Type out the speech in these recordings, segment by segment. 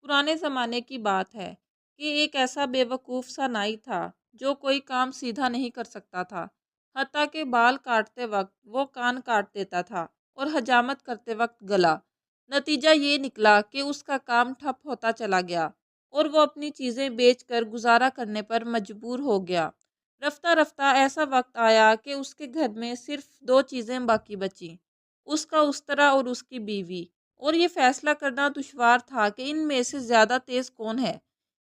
پرانے زمانے کی بات ہے کہ ایک ایسا بیوقوف سا نائی تھا جو کوئی کام سیدھا نہیں کر سکتا تھا۔ حتیٰ کہ بال کاٹتے وقت وہ کان کاٹ دیتا تھا اور حجامت کرتے وقت گلا۔ نتیجہ یہ نکلا کہ اس کا کام ٹھپ ہوتا چلا گیا اور وہ اپنی چیزیں بیچ کر گزارا کرنے پر مجبور ہو گیا۔ رفتہ رفتہ ایسا وقت آیا کہ اس کے گھر میں صرف دو چیزیں باقی بچیں، اس کا استرا اور اس کی بیوی۔ اور یہ فیصلہ کرنا دشوار تھا کہ ان میں سے زیادہ تیز کون ہے۔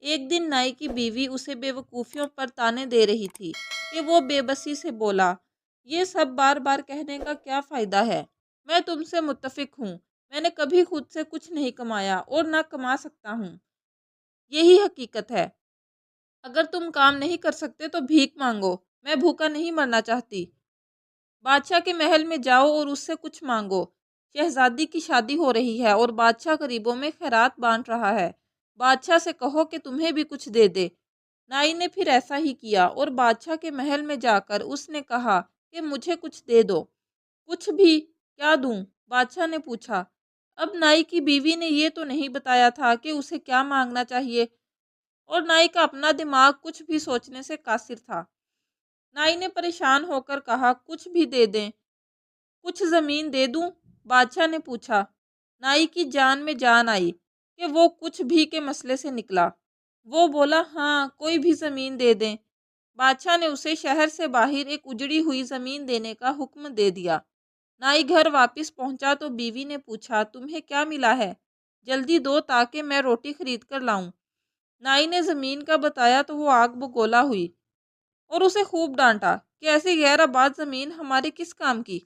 ایک دن نائی کی بیوی اسے بے وقوفیوں پر طعنے دے رہی تھی کہ وہ بے بسی سے بولا، یہ سب بار بار کہنے کا کیا فائدہ ہے؟ میں تم سے متفق ہوں، میں نے کبھی خود سے کچھ نہیں کمایا اور نہ کما سکتا ہوں۔ یہی حقیقت ہے۔ اگر تم کام نہیں کر سکتے تو بھیک مانگو، میں بھوکا نہیں مرنا چاہتی۔ بادشاہ کے محل میں جاؤ اور اس سے کچھ مانگو۔ شہزادی کی شادی ہو رہی ہے اور بادشاہ غریبوں میں خیرات بانٹ رہا ہے۔ بادشاہ سے کہو کہ تمہیں بھی کچھ دے دے۔ نائی نے پھر ایسا ہی کیا اور بادشاہ کے محل میں جا کر اس نے کہا کہ مجھے کچھ دے دو۔ کچھ بھی؟ کیا دوں؟ بادشاہ نے پوچھا۔ اب نائی کی بیوی نے یہ تو نہیں بتایا تھا کہ اسے کیا مانگنا چاہیے، اور نائی کا اپنا دماغ کچھ بھی سوچنے سے قاصر تھا۔ نائی نے پریشان ہو کر کہا، کچھ بھی دے دیں۔ کچھ زمین دے دوں؟ بادشاہ نے پوچھا۔ نائی کی جان میں جان آئی کہ وہ کچھ بھی کے مسئلے سے نکلا۔ وہ بولا، ہاں، کوئی بھی زمین دے دیں۔ بادشاہ نے اسے شہر سے باہر ایک اجڑی ہوئی زمین دینے کا حکم دے دیا۔ نائی گھر واپس پہنچا تو بیوی نے پوچھا، تمہیں کیا ملا ہے؟ جلدی دو تاکہ میں روٹی خرید کر لاؤں۔ نائی نے زمین کا بتایا تو وہ آگ بگولا ہوئی اور اسے خوب ڈانٹا کہ ایسی غیر آباد زمین ہمارے کس کام کی؟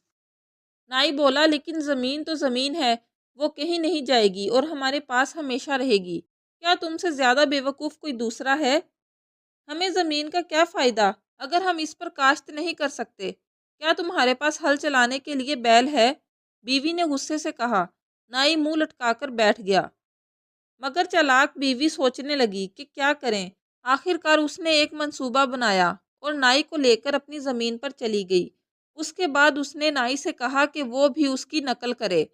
نائی بولا، لیکن زمین تو زمین ہے، وہ کہیں نہیں جائے گی اور ہمارے پاس ہمیشہ رہے گی۔ کیا تم سے زیادہ بیوقوف کوئی دوسرا ہے؟ ہمیں زمین کا کیا فائدہ اگر ہم اس پر کاشت نہیں کر سکتے؟ کیا تمہارے پاس ہل چلانے کے لیے بیل ہے؟ بیوی نے غصے سے کہا۔ نائی منہ لٹکا کر بیٹھ گیا، مگر چالاک بیوی سوچنے لگی کہ کیا کریں۔ آخر کار اس نے ایک منصوبہ بنایا اور نائی کو لے کر اپنی زمین پر چلی گئی۔ اس کے بعد اس نے نائی سے کہا کہ وہ بھی اس کی نقل کرے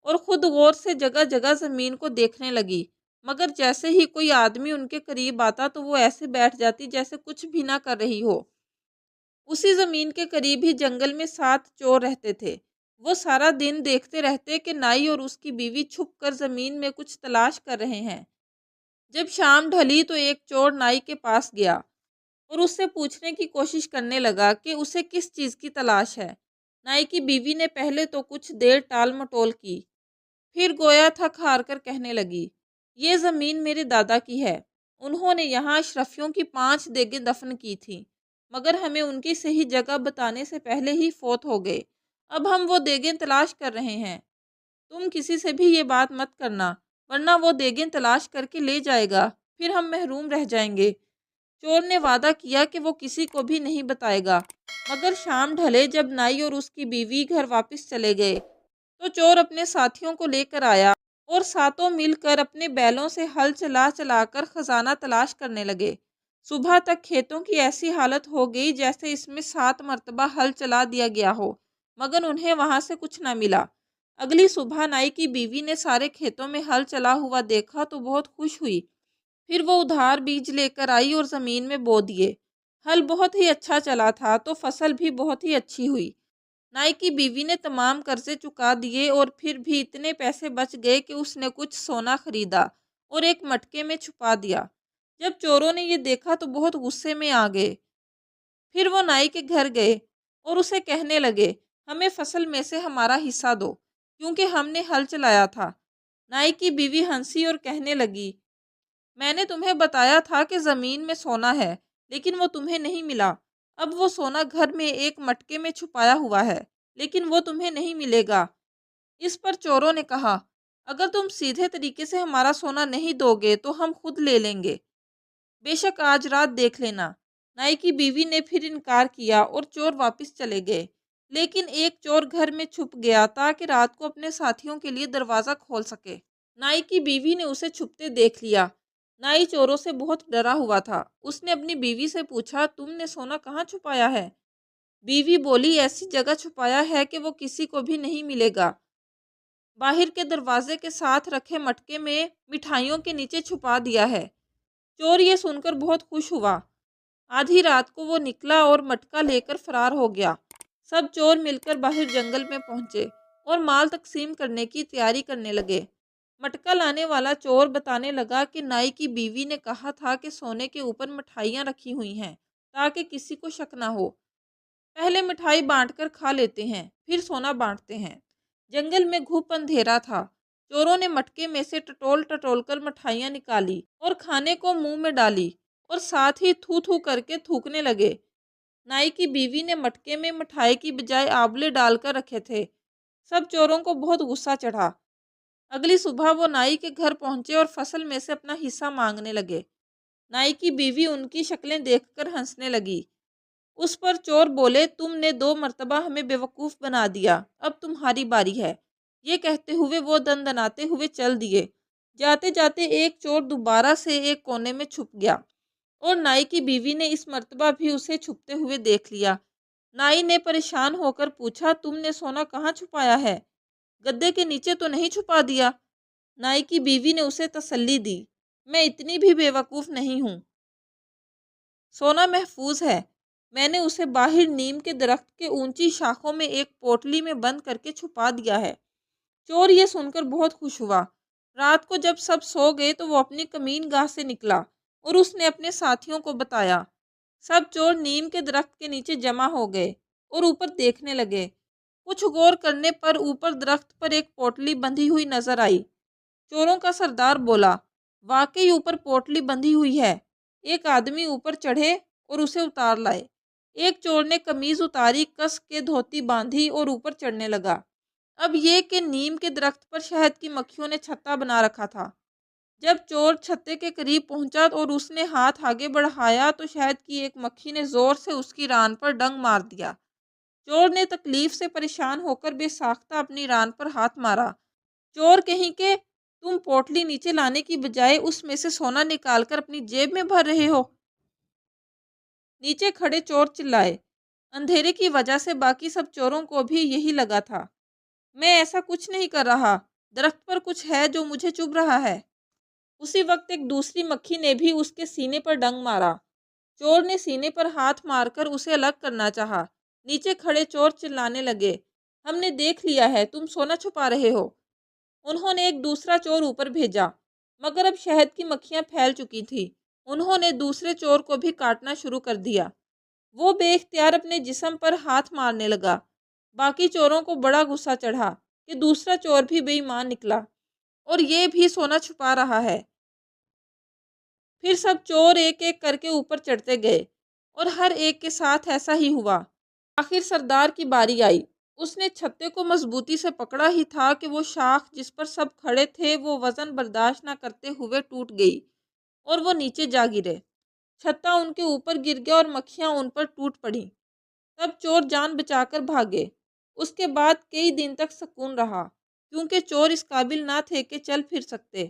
اور خود غور سے جگہ جگہ زمین کو دیکھنے لگی، مگر جیسے ہی کوئی آدمی ان کے قریب آتا تو وہ ایسے بیٹھ جاتی جیسے کچھ بھی نہ کر رہی ہو۔ اسی زمین کے قریب ہی جنگل میں 7 چور رہتے تھے۔ وہ سارا دن دیکھتے رہتے کہ نائی اور اس کی بیوی چھپ کر زمین میں کچھ تلاش کر رہے ہیں۔ جب شام ڈھلی تو ایک چور نائی کے پاس گیا اور اس سے پوچھنے کی کوشش کرنے لگا کہ اسے کس چیز کی تلاش ہے۔ نائی کی بیوی نے پہلے تو کچھ دیر ٹال مٹول کی، پھر گویا تھک ہار کر کہنے لگی، یہ زمین میرے دادا کی ہے۔ انہوں نے یہاں اشرفیوں کی 5 دیگیں دفن کی تھیں، مگر ہمیں ان کی صحیح جگہ بتانے سے پہلے ہی فوت ہو گئے۔ اب ہم وہ دیگیں تلاش کر رہے ہیں۔ تم کسی سے بھی یہ بات مت کرنا، ورنہ وہ دیگیں تلاش کر کے لے جائے گا، پھر ہم محروم رہ جائیں گے۔ چور نے وعدہ کیا کہ وہ کسی کو بھی نہیں بتائے گا، مگر شام ڈھلے جب نائی اور اس کی بیوی گھر واپس چلے گئے تو چور اپنے ساتھیوں کو لے کر آیا اور ساتوں مل کر اپنے بیلوں سے ہل چلا چلا کر خزانہ تلاش کرنے لگے۔ صبح تک کھیتوں کی ایسی حالت ہو گئی جیسے اس میں 7 مرتبہ ہل چلا دیا گیا ہو، مگر انہیں وہاں سے کچھ نہ ملا۔ اگلی صبح نائی کی بیوی نے سارے کھیتوں میں ہل چلا ہوا دیکھا تو بہت خوش ہوئی۔ پھر وہ ادھار بیج لے کر آئی اور زمین میں بو دیے۔ ہل بہت ہی اچھا چلا تھا تو فصل بھی بہت ہی اچھی ہوئی۔ نائی کی بیوی نے تمام قرضے چکا دیے اور پھر بھی اتنے پیسے بچ گئے کہ اس نے کچھ سونا خریدا اور ایک مٹکے میں چھپا دیا۔ جب چوروں نے یہ دیکھا تو بہت غصے میں آ گئے۔ پھر وہ نائی کے گھر گئے اور اسے کہنے لگے، ہمیں فصل میں سے ہمارا حصہ دو، کیونکہ ہم نے ہل چلایا تھا۔ نائی کی بیوی ہنسی اور کہنے لگی، میں نے تمہیں بتایا تھا کہ زمین میں سونا ہے، لیکن وہ تمہیں نہیں ملا۔ اب وہ سونا گھر میں ایک مٹکے میں چھپایا ہوا ہے، لیکن وہ تمہیں نہیں ملے گا۔ اس پر چوروں نے کہا، اگر تم سیدھے طریقے سے ہمارا سونا نہیں دو گے تو ہم خود لے لیں گے۔ بے شک آج رات دیکھ لینا۔ نائی کی بیوی نے پھر انکار کیا اور چور واپس چلے گئے، لیکن ایک چور گھر میں چھپ گیا تاکہ رات کو اپنے ساتھیوں کے لیے دروازہ کھول سکے۔ نائی کی بیوی نے اسے چھپتے دیکھ لیا۔ نائی چوروں سے بہت ڈرا ہوا تھا۔ اس نے اپنی بیوی سے پوچھا، تم نے سونا کہاں چھپایا ہے؟ بیوی بولی، ایسی جگہ چھپایا ہے کہ وہ کسی کو بھی نہیں ملے گا۔ باہر کے دروازے کے ساتھ رکھے مٹکے میں مٹھائیوں کے نیچے چھپا دیا ہے۔ چور یہ سن کر بہت خوش ہوا۔ آدھی رات کو وہ نکلا اور مٹکا لے کر فرار ہو گیا۔ سب چور مل کر باہر جنگل میں پہنچے اور مال تقسیم کرنے کی تیاری کرنے لگے۔ مٹکا لانے والا چور بتانے لگا کہ نائی کی بیوی نے کہا تھا کہ سونے کے اوپر مٹھائیاں رکھی ہوئی ہیں تاکہ کسی کو شک نہ ہو۔ پہلے مٹھائی بانٹ کر کھا لیتے ہیں، پھر سونا بانٹتے ہیں۔ جنگل میں گھوپ اندھیرا تھا۔ چوروں نے مٹکے میں سے ٹٹول ٹٹول کر مٹھائیاں نکالی اور کھانے کو منہ میں ڈالی اور ساتھ ہی تھو تھو کر کے تھوکنے لگے۔ نائی کی بیوی نے مٹکے میں مٹھائی کی بجائے آبلے ڈال کر رکھے تھے۔ سب چوروں کو بہت غصہ چڑھا۔ اگلی صبح وہ نائی کے گھر پہنچے اور فصل میں سے اپنا حصہ مانگنے لگے۔ نائی کی بیوی ان کی شکلیں دیکھ کر ہنسنے لگی۔ اس پر چور بولے، تم نے 2 مرتبہ ہمیں بیوقوف بنا دیا، اب تمہاری باری ہے۔ یہ کہتے ہوئے وہ دندناتے ہوئے چل دیے۔ جاتے جاتے ایک چور دوبارہ سے ایک کونے میں چھپ گیا اور نائی کی بیوی نے اس مرتبہ بھی اسے چھپتے ہوئے دیکھ لیا۔ نائی نے پریشان ہو کر پوچھا، تم نے سونا کہاں چھپایا ہے؟ گدے کے نیچے تو نہیں چھپا دیا؟ نائی کی بیوی نے اسے تسلی دی، میں اتنی بھی بے وقوف نہیں ہوں، سونا محفوظ ہے، میں نے اسے باہر نیم کے درخت کے اونچی شاخوں میں ایک پوٹلی میں بند کر کے چھپا دیا ہے۔ چور یہ سن کر بہت خوش ہوا۔ رات کو جب سب سو گئے تو وہ اپنی کمین گاہ سے نکلا اور اس نے اپنے ساتھیوں کو بتایا۔ سب چور نیم کے درخت کے نیچے جمع ہو گئے اور اوپر دیکھنے لگے۔ کچھ غور کرنے پر اوپر درخت پر ایک پوٹلی بندھی ہوئی نظر آئی۔ چوروں کا سردار بولا، واقعی اوپر پوٹلی بندھی ہوئی ہے، ایک آدمی اوپر چڑھے اور اسے اتار لائے۔ ایک چور نے قمیض اتاری، کس کے دھوتی باندھی اور اوپر چڑھنے لگا۔ اب یہ کہ نیم کے درخت پر شہد کی مکھیوں نے چھتا بنا رکھا تھا۔ جب چور چھتے کے قریب پہنچا اور اس نے ہاتھ آگے بڑھایا تو شہد کی ایک مکھی نے زور سے اس کی ران پر ڈنگ مار دیا۔ چور نے تکلیف سے پریشان ہو کر بے ساختہ اپنی ران پر ہاتھ مارا۔ چور کہیں کہ تم پوٹلی نیچے لانے کی بجائے اس میں سے سونا نکال کر اپنی جیب میں بھر رہے ہو۔ نیچے کھڑے چور چلائے۔ اندھیرے کی وجہ سے باقی سب چوروں کو بھی یہی لگا تھا۔ میں ایسا کچھ نہیں کر رہا، درخت پر کچھ ہے جو مجھے چبھ رہا ہے۔ اسی وقت ایک دوسری مکھی نے بھی اس کے سینے پر ڈنگ مارا۔ چور نے سینے پر ہاتھ مار کر اسے الگ کرنا چاہا۔ نیچے کھڑے چور چلانے لگے، ہم نے دیکھ لیا ہے، تم سونا چھپا رہے ہو۔ انہوں نے ایک دوسرا چور اوپر بھیجا، مگر اب شہد کی مکھیاں پھیل چکی تھی۔ انہوں نے دوسرے چور کو بھی کاٹنا شروع کر دیا۔ وہ بے اختیار اپنے جسم پر ہاتھ مارنے لگا۔ باقی چوروں کو بڑا غصہ چڑھا کہ دوسرا چور بھی بے ایمان نکلا اور یہ بھی سونا چھپا رہا ہے۔ پھر سب چور ایک ایک کر کے اوپر چڑھتے گئے اور ہر ایک کے ساتھ ایسا ہی ہوا۔ آخر سردار کی باری آئی۔ اس نے چھتے کو مضبوطی سے پکڑا ہی تھا کہ وہ شاخ جس پر سب کھڑے تھے وہ وزن برداشت نہ کرتے ہوئے ٹوٹ گئی اور وہ نیچے جا گرے۔ چھتا ان کے اوپر گر گیا اور مکھیاں ان پر ٹوٹ پڑیں۔ تب چور جان بچا کر بھاگے۔ اس کے بعد کئی دن تک سکون رہا، کیونکہ چور اس قابل نہ تھے کہ چل پھر سکتے۔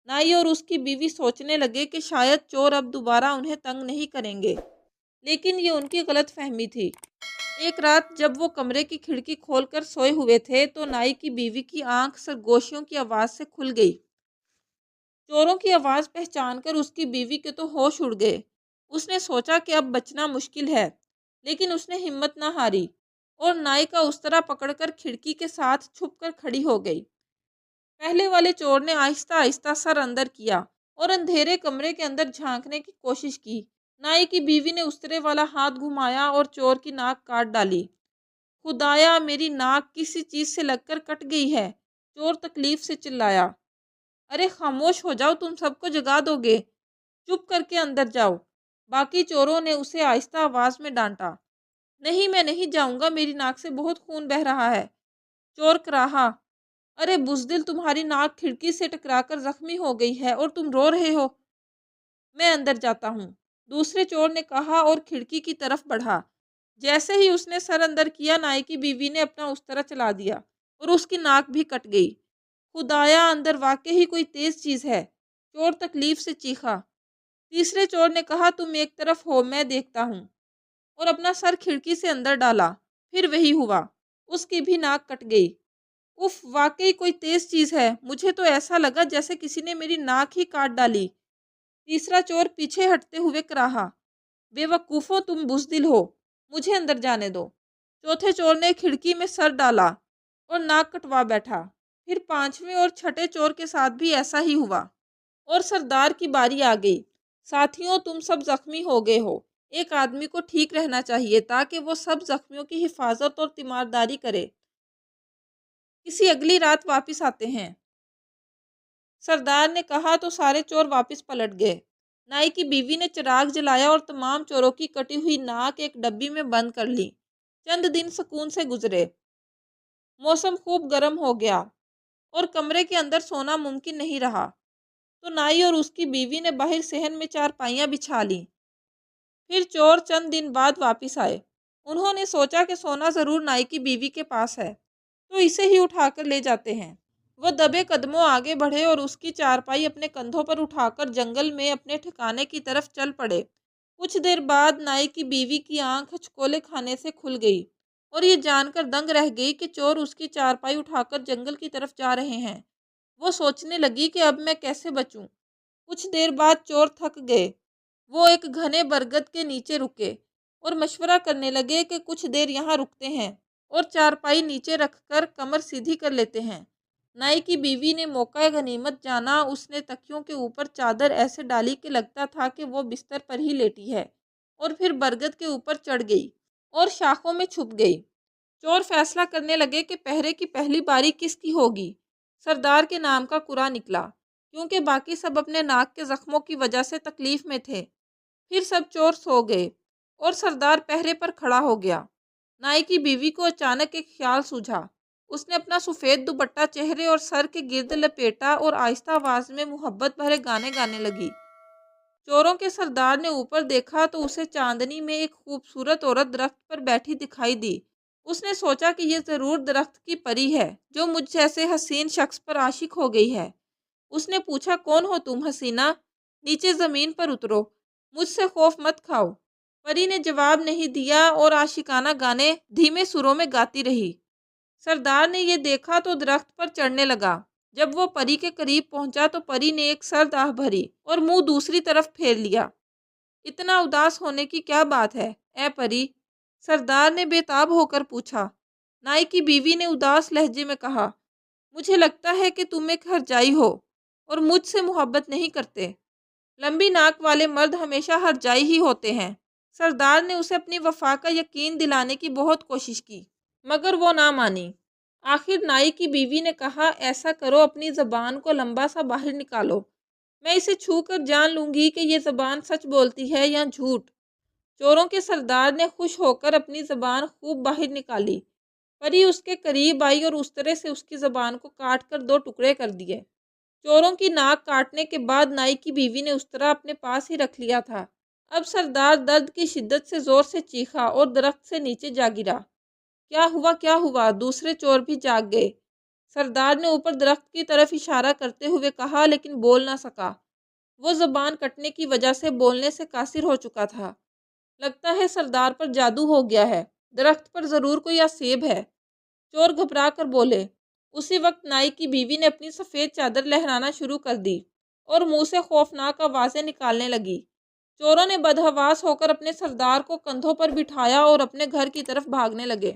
نائی اور اس کی بیوی سوچنے لگے کہ شاید چور اب دوبارہ انہیں تنگ نہیں کریں گے، لیکن یہ ان کی غلط فہمی تھی۔ ایک رات جب وہ کمرے کی کھڑکی کھول کر سوئے ہوئے تھے تو نائی کی بیوی کی آنکھ سرگوشیوں کی آواز سے کھل گئی۔ چوروں کی آواز پہچان کر اس کی بیوی کے تو ہوش اڑ گئے۔ اس نے سوچا کہ اب بچنا مشکل ہے، لیکن اس نے ہمت نہ ہاری اور نائی کا استرا پکڑ کر کھڑکی کے ساتھ چھپ کر کھڑی ہو گئی۔ پہلے والے چور نے آہستہ آہستہ سر اندر کیا اور اندھیرے کمرے کے اندر جھانکنے کی کوشش کی۔ نائی کی بیوی نے استرے والا ہاتھ گھمایا اور چور کی ناک کاٹ ڈالی۔ خدایا، میری ناک کسی چیز سے لگ کر کٹ گئی ہے، چور تکلیف سے چلایا۔ ارے خاموش ہو جاؤ، تم سب کو جگا دو گے، چپ کر کے اندر جاؤ۔ باقی چوروں نے اسے آہستہ آواز میں ڈانٹا۔ نہیں، میں نہیں جاؤں گا، میری ناک سے بہت خون بہہ رہا ہے۔ چور کراہا، ارے بزدل، تمہاری ناک کھڑکی سے ٹکرا کر زخمی ہو گئی ہے اور تم رو رہے ہو۔ میں اندر جاتا ہوں، دوسرے چور نے کہا اور کھڑکی کی طرف بڑھا۔ جیسے ہی اس نے سر اندر کیا، نائی کی بیوی نے اپنا استرا چلا دیا اور اس کی ناک بھی کٹ گئی۔ خدایا، اندر واقعی ہی کوئی تیز چیز ہے، چور تکلیف سے چیخا۔ تیسرے چور نے کہا، تم ایک طرف ہو، میں دیکھتا ہوں، اور اپنا سر کھڑکی سے اندر ڈالا۔ پھر وہی ہوا، اس کی بھی ناک کٹ گئی۔ اف، واقعی کوئی تیز چیز ہے، مجھے تو ایسا لگا جیسے کسی نے میری ناک ہی کاٹ ڈالی۔ تیسرا چور پیچھے ہٹتے ہوئے کراہا، بے وقوفو، تم بزدل ہو، مجھے اندر جانے دو۔ چوتھے چور نے کھڑکی میں سر ڈالا اور ناک کٹوا بیٹھا۔ پھر پانچویں اور چھٹے چور کے ساتھ بھی ایسا ہی ہوا اور سردار کی باری آ گئی۔ ساتھیوں، تم سب زخمی ہو گئے ہو، ایک آدمی کو ٹھیک رہنا چاہیے تاکہ وہ سب زخمیوں کی حفاظت اور تیمارداری کرے۔ کسی اگلی رات واپس آتے ہیں، سردار نے کہا تو سارے چور واپس پلٹ گئے۔ نائی کی بیوی نے چراغ جلایا اور تمام چوروں کی کٹی ہوئی ناک ایک ڈبی میں بند کر لی۔ چند دن سکون سے گزرے۔ موسم خوب گرم ہو گیا اور کمرے کے اندر سونا ممکن نہیں رہا، تو نائی اور اس کی بیوی نے باہر صحن میں چارپائیاں بچھا لیں۔ پھر چور چند دن بعد واپس آئے۔ انہوں نے سوچا کہ سونا ضرور نائی کی بیوی کے پاس ہے، تو اسے ہی اٹھا کر لے جاتے ہیں۔ وہ دبے قدموں آگے بڑھے اور اس کی چارپائی اپنے کندھوں پر اٹھا کر جنگل میں اپنے ٹھکانے کی طرف چل پڑے۔ کچھ دیر بعد نائی کی بیوی کی آنکھ ہچکولے کھانے سے کھل گئی اور یہ جان کر دنگ رہ گئی کہ چور اس کی چارپائی اٹھا کر جنگل کی طرف جا رہے ہیں۔ وہ سوچنے لگی کہ اب میں کیسے بچوں۔ کچھ دیر بعد چور تھک گئے۔ وہ ایک گھنے برگد کے نیچے رکے اور مشورہ کرنے لگے کہ کچھ دیر یہاں رکتے ہیں اور چارپائی نیچے رکھ کر کمر سیدھی کر لیتے ہیں۔ نائی کی بیوی نے موقع غنیمت جانا۔ اس نے تکیوں کے اوپر چادر ایسے ڈالی کہ لگتا تھا کہ وہ بستر پر ہی لیٹی ہے، اور پھر برگد کے اوپر چڑھ گئی اور شاخوں میں چھپ گئی۔ چور فیصلہ کرنے لگے کہ پہرے کی پہلی باری کس کی ہوگی۔ سردار کے نام کا کرا نکلا، کیونکہ باقی سب اپنے ناک کے زخموں کی وجہ سے تکلیف میں تھے۔ پھر سب چور سو گئے اور سردار پہرے پر کھڑا ہو گیا۔ نائی کی بیوی کو اچانک ایک خیال سوجھا۔ اس نے اپنا سفید دوپٹہ چہرے اور سر کے گرد لپیٹا اور آہستہ آواز میں محبت بھرے گانے گانے لگی۔ چوروں کے سردار نے اوپر دیکھا تو اسے چاندنی میں ایک خوبصورت عورت درخت پر بیٹھی دکھائی دی۔ اس نے سوچا کہ یہ ضرور درخت کی پری ہے جو مجھ جیسے حسین شخص پر عاشق ہو گئی ہے۔ اس نے پوچھا، کون ہو تم حسینہ؟ نیچے زمین پر اترو، مجھ سے خوف مت کھاؤ۔ پری نے جواب نہیں دیا اور عاشقانہ گانے دھیمے سروں میں گاتی رہی۔ سردار نے یہ دیکھا تو درخت پر چڑھنے لگا۔ جب وہ پری کے قریب پہنچا تو پری نے ایک سرد آہ بھری اور منہ دوسری طرف پھیر لیا۔ اتنا اداس ہونے کی کیا بات ہے اے پری؟ سردار نے بے تاب ہو کر پوچھا۔ نائی کی بیوی نے اداس لہجے میں کہا، مجھے لگتا ہے کہ تم ایک ہرجائی ہو اور مجھ سے محبت نہیں کرتے۔ لمبی ناک والے مرد ہمیشہ ہرجائی ہی ہوتے ہیں۔ سردار نے اسے اپنی وفا کا یقین دلانے کی بہت کوشش کی، مگر وہ نہ مانی۔ آخر نائی کی بیوی نے کہا، ایسا کرو، اپنی زبان کو لمبا سا باہر نکالو، میں اسے چھو کر جان لوں گی کہ یہ زبان سچ بولتی ہے یا جھوٹ۔ چوروں کے سردار نے خوش ہو کر اپنی زبان خوب باہر نکالی۔ پری اس کے قریب آئی اور اس طرح سے اس کی زبان کو کاٹ کر دو ٹکڑے کر دیے۔ چوروں کی ناک کاٹنے کے بعد نائی کی بیوی نے اس طرح اپنے پاس ہی رکھ لیا تھا۔ اب سردار درد کی شدت سے زور سے چیخا اور درخت سے نیچے جا گرا۔ کیا ہوا کیا ہوا؟ دوسرے چور بھی جاگ گئے۔ سردار نے اوپر درخت کی طرف اشارہ کرتے ہوئے کہا، لیکن بول نہ سکا۔ وہ زبان کٹنے کی وجہ سے بولنے سے قاصر ہو چکا تھا۔ لگتا ہے سردار پر جادو ہو گیا ہے، درخت پر ضرور کوئی آسیب ہے، چور گھبرا کر بولے۔ اسی وقت نائی کی بیوی نے اپنی سفید چادر لہرانا شروع کر دی اور منہ سے خوفناک آوازیں نکالنے لگی۔ چوروں نے بدحواس ہو کر اپنے سردار کو کندھوں پر بٹھایا اور اپنے گھر کی طرف بھاگنے لگے۔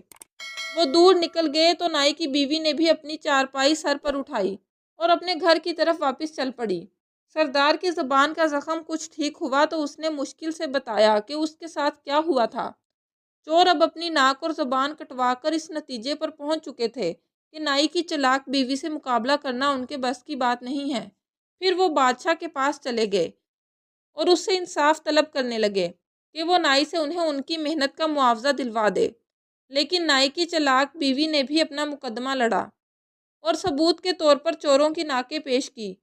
وہ دور نکل گئے تو نائی کی بیوی نے بھی اپنی چارپائی سر پر اٹھائی اور اپنے گھر کی طرف واپس چل پڑی۔ سردار کی زبان کا زخم کچھ ٹھیک ہوا تو اس نے مشکل سے بتایا کہ اس کے ساتھ کیا ہوا تھا۔ چور اب اپنی ناک اور زبان کٹوا کر اس نتیجے پر پہنچ چکے تھے کہ نائی کی چلاک بیوی سے مقابلہ کرنا ان کے بس کی بات نہیں ہے۔ پھر وہ بادشاہ کے پاس چلے گئے اور اس سے انصاف طلب کرنے لگے کہ وہ نائی سے انہیں ان کی محنت کا معاوضہ دلوا دے۔ لیکن نائی کی چلاک بیوی نے بھی اپنا مقدمہ لڑا اور ثبوت کے طور پر چوروں کی ناکیں پیش کی۔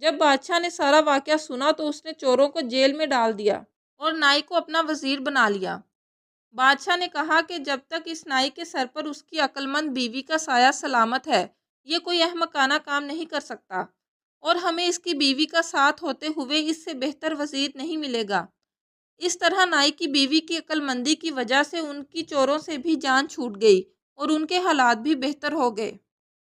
جب بادشاہ نے سارا واقعہ سنا تو اس نے چوروں کو جیل میں ڈال دیا اور نائی کو اپنا وزیر بنا لیا۔ بادشاہ نے کہا کہ جب تک اس نائی کے سر پر اس کی عقل مند بیوی کا سایہ سلامت ہے، یہ کوئی احمقانہ کام نہیں کر سکتا، اور ہمیں اس کی بیوی کا ساتھ ہوتے ہوئے اس سے بہتر وزیر نہیں ملے گا۔ اس طرح نائی کی بیوی کی عقل مندی کی وجہ سے ان کی چوروں سے بھی جان چھوٹ گئی اور ان کے حالات بھی بہتر ہو گئے۔